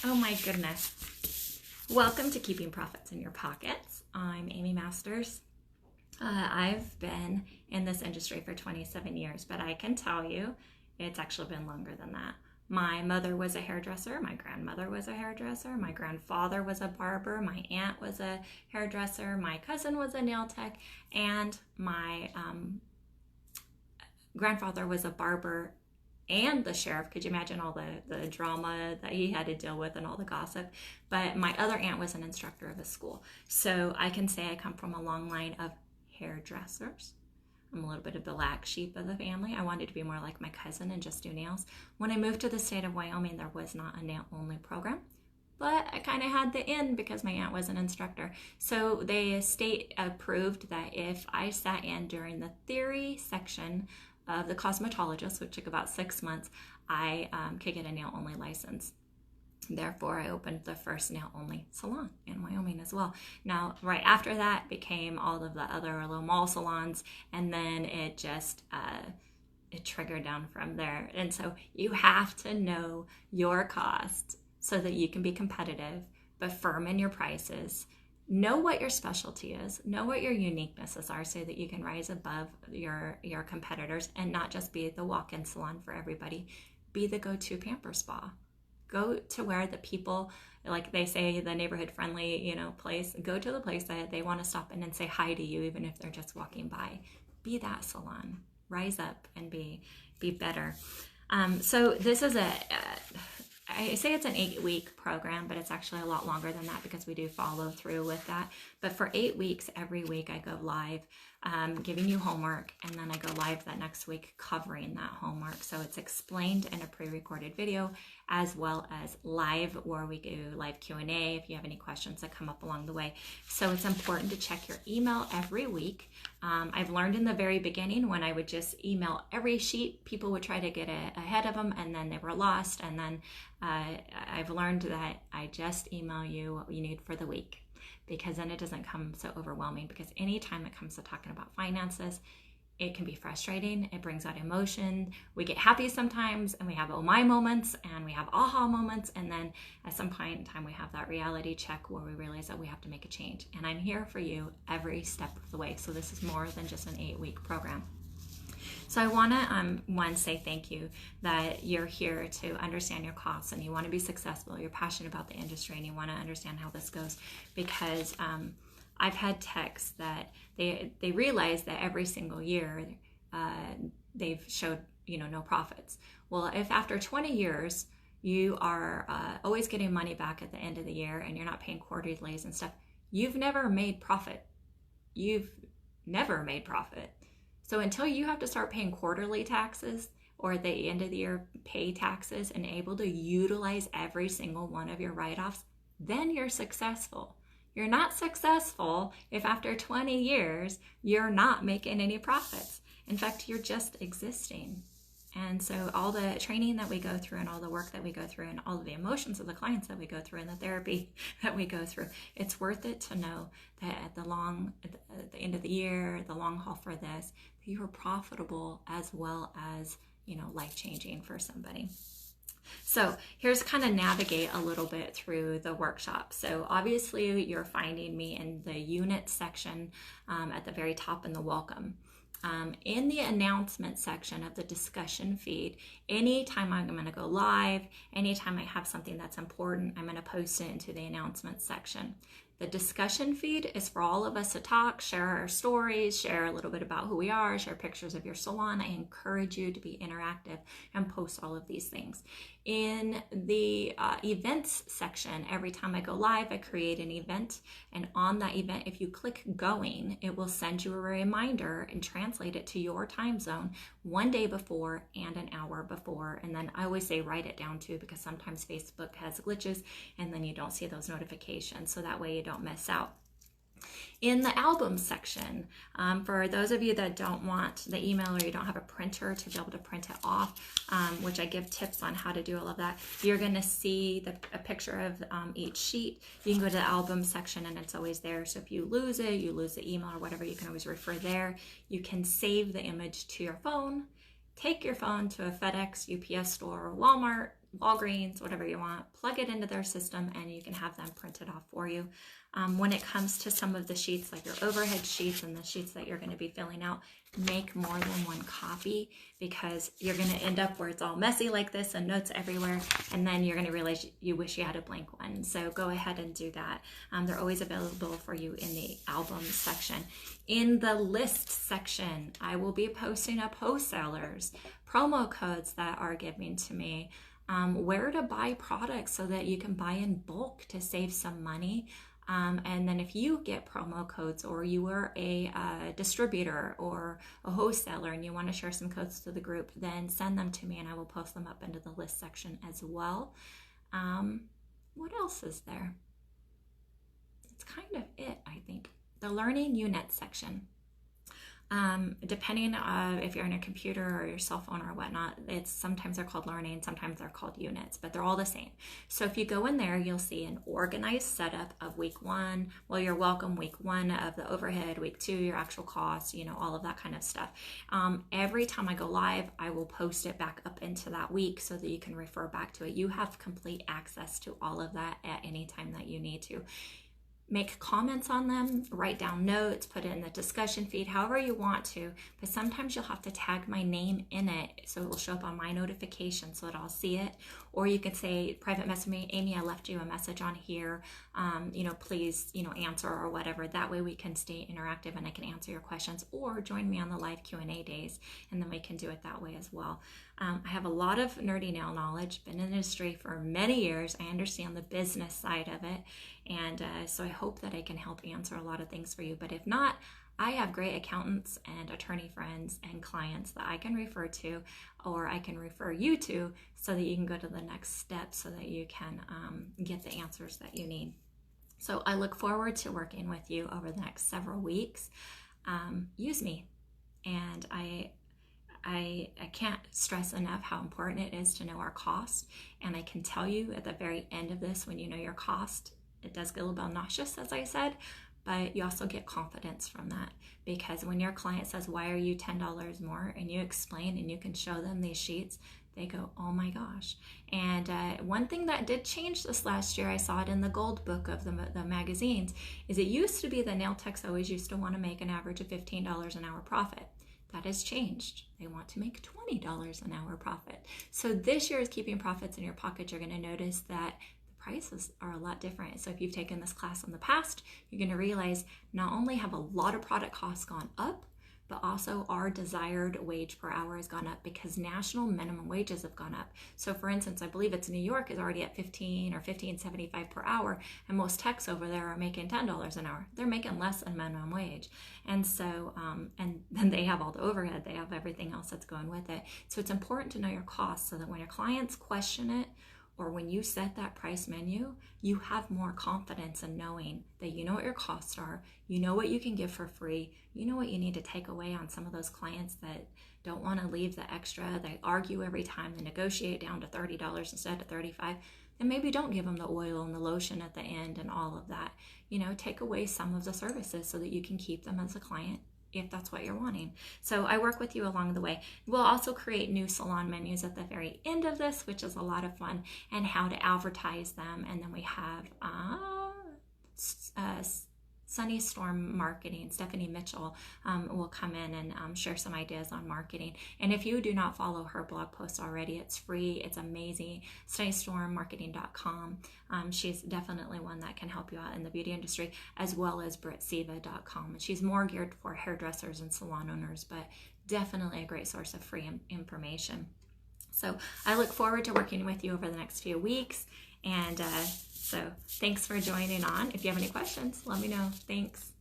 Oh my goodness. Welcome to Keeping Profits in Your Pockets. I'm Amy Masters. I've been in this industry for 27 years, but I can tell you it's actually been longer than that. My mother was a hairdresser, my grandmother was a hairdresser, my grandfather was a barber, my aunt was a hairdresser, my cousin was a nail tech, and my grandfather was a barber and the sheriff. Could you imagine all the drama that he had to deal with and all the gossip? But my other aunt was an instructor of a school. So I can say I come from a long line of hairdressers. I'm a little bit of the black sheep of the family. I wanted to be more like my cousin and just do nails. When I moved to the state of Wyoming, there was not a nail-only program. But I kind of had the in because my aunt was an instructor. So the state approved that if I sat in during the theory section of the cosmetologist, which took about 6 months, I could get a nail-only license. Therefore, I opened the first nail-only salon in Wyoming as well. Now, right after that became all of the other little mall salons, and then it just it triggered down from there. And so you have to know your costs so that you can be competitive, but firm in your prices. Know what your specialty is, know what your uniquenesses are so that you can rise above your competitors and not just be the walk-in salon for everybody. Be the go-to pamper spa. Go to where the people, like they say, the neighborhood friendly, place. Go to the place that they want to stop in and say hi to you, even if they're just walking by. Be that salon. Rise up and be better. So this is I say it's an 8-week program, but it's actually a lot longer than that because we do follow through with that. But for 8 weeks, every week I go live giving you homework, and then I go live that next week covering that homework. So it's explained in a pre-recorded video as well as live, where we do live Q&A if you have any questions that come up along the way. So it's important to check your email every week. I've learned in the very beginning when I would just email every sheet, people would try to get ahead of them and then they were lost. And then I've learned that I just email you what you need for the week, because then it doesn't come so overwhelming. Because anytime it comes to talking about finances, it can be frustrating. It brings out emotion. We get happy sometimes, and we have oh my moments, and we have aha moments. And then at some point in time, we have that reality check where we realize that we have to make a change. And I'm here for you every step of the way. So this is more than just an 8-week program. So I want to, say thank you that you're here to understand your costs and you want to be successful. You're passionate about the industry and you want to understand how this goes, because I've had techs that they realize that every single year they've showed no profits. Well, if after 20 years you are always getting money back at the end of the year and you're not paying quarterlies and stuff, you've never made profit. You've never made profit. So until you have to start paying quarterly taxes or at the end of the year pay taxes and able to utilize every single one of your write-offs, then you're successful. You're not successful if after 20 years you're not making any profits. In fact, you're just existing. And so all the training that we go through and all the work that we go through and all of the emotions of the clients that we go through and the therapy that we go through, it's worth it to know that at the end of the year, the long haul for this, you are profitable as well as, life-changing for somebody. So here's kind of navigate a little bit through the workshop. So obviously you're finding me in the unit section at the very top in the welcome. In the announcement section of the discussion feed, anytime I'm going to go live, anytime I have something that's important, I'm going to post it into the announcement section. The discussion feed is for all of us to talk, share our stories, share a little bit about who we are, share pictures of your salon. I encourage you to be interactive and post all of these things. In the events section, every time I go live, I create an event. And on that event, if you click going, it will send you a reminder and translate it to your time zone 1 day before and an hour before. And then I always say write it down too, because sometimes Facebook has glitches and then you don't see those notifications. So that way you don't miss out. In the album section, for those of you that don't want the email or you don't have a printer to be able to print it off, which I give tips on how to do all of that, you're going to see a picture of each sheet. You can go to the album section and it's always there. So if you lose it, you lose the email or whatever, you can always refer there. You can save the image to your phone. Take your phone to a FedEx, UPS store, or Walmart, Walgreens, whatever you want, plug it into their system, and you can have them printed off for you. When it comes to some of the sheets, like your overhead sheets and the sheets that you're going to be filling out, make more than one copy, because you're going to end up where it's all messy like this and notes everywhere, and then you're going to realize you wish you had a blank one. So go ahead and do that. They're always available for you in the album section. In the list section, I will be posting up wholesalers, promo codes that are giving to me, where to buy products so that you can buy in bulk to save some money. And then if you get promo codes, or you are a distributor or a wholesaler and you want to share some codes to the group, then send them to me and I will post them up into the list section as well. What else is there? It's kind of it, I think. The learning unit section. Depending if you're on a computer or your cell phone or whatnot, sometimes they're called learning, sometimes they're called units, but they're all the same. So if you go in there, you'll see an organized setup of week 1. Well, you're welcome week 1 of the overhead, week 2, your actual costs, all of that kind of stuff. Every time I go live, I will post it back up into that week so that you can refer back to it. You have complete access to all of that at any time that you need to. Make comments on them, write down notes, put it in the discussion feed, however you want to, but sometimes you'll have to tag my name in it so it will show up on my notification so that I'll see it. Or you could say, private message me, Amy, I left you a message on here, please, answer or whatever. That way we can stay interactive and I can answer your questions, or join me on the live Q&A days, and then we can do it that way as well. I have a lot of nerdy nail knowledge, been in the industry for many years. I understand the business side of it. And so I hope that I can help answer a lot of things for you. But if not, I have great accountants and attorney friends and clients that I can refer to, or I can refer you to, so that you can go to the next step so that you can get the answers that you need. So I look forward to working with you over the next several weeks. Use me. And I can't stress enough how important it is to know our cost. And I can tell you at the very end of this, when you know your cost, it does get a little obnoxious, as I said, but you also get confidence from that. Because when your client says, why are you $10 more? And you explain and you can show them these sheets, they go, oh my gosh. And one thing that did change this last year, I saw it in the gold book of the magazines, is it used to be that nail techs always used to want to make an average of $15 an hour profit. That has changed. They want to make $20 an hour profit. So this year is keeping profits in your pocket. You're going to notice that the prices are a lot different. So if you've taken this class in the past, you're going to realize not only have a lot of product costs gone up, but also our desired wage per hour has gone up because national minimum wages have gone up. So for instance, I believe it's New York is already at 15 or 15.75 per hour, and most techs over there are making $10 an hour. They're making less than minimum wage. And so, and then they have all the overhead, they have everything else that's going with it. So it's important to know your costs so that when your clients question it, or when you set that price menu, you have more confidence in knowing that you know what your costs are, you know what you can give for free, you know what you need to take away on some of those clients that don't want to leave the extra, they argue every time, they negotiate down to $30 instead of $35, then maybe don't give them the oil and the lotion at the end and all of that. Take away some of the services so that you can keep them as a client if that's what you're wanting. So I work with you along the way. We'll also create new salon menus at the very end of this, which is a lot of fun, and how to advertise them. And then we have Sunny Storm Marketing. Stephanie Mitchell will come in and share some ideas on marketing. And if you do not follow her blog posts already, it's free. It's amazing. SunnyStormMarketing.com. She's definitely one that can help you out in the beauty industry, as well as BrittSiva.com. She's more geared for hairdressers and salon owners, but definitely a great source of free information. So I look forward to working with you over the next few weeks. And so thanks for joining on. If you have any questions, let me know. Thanks.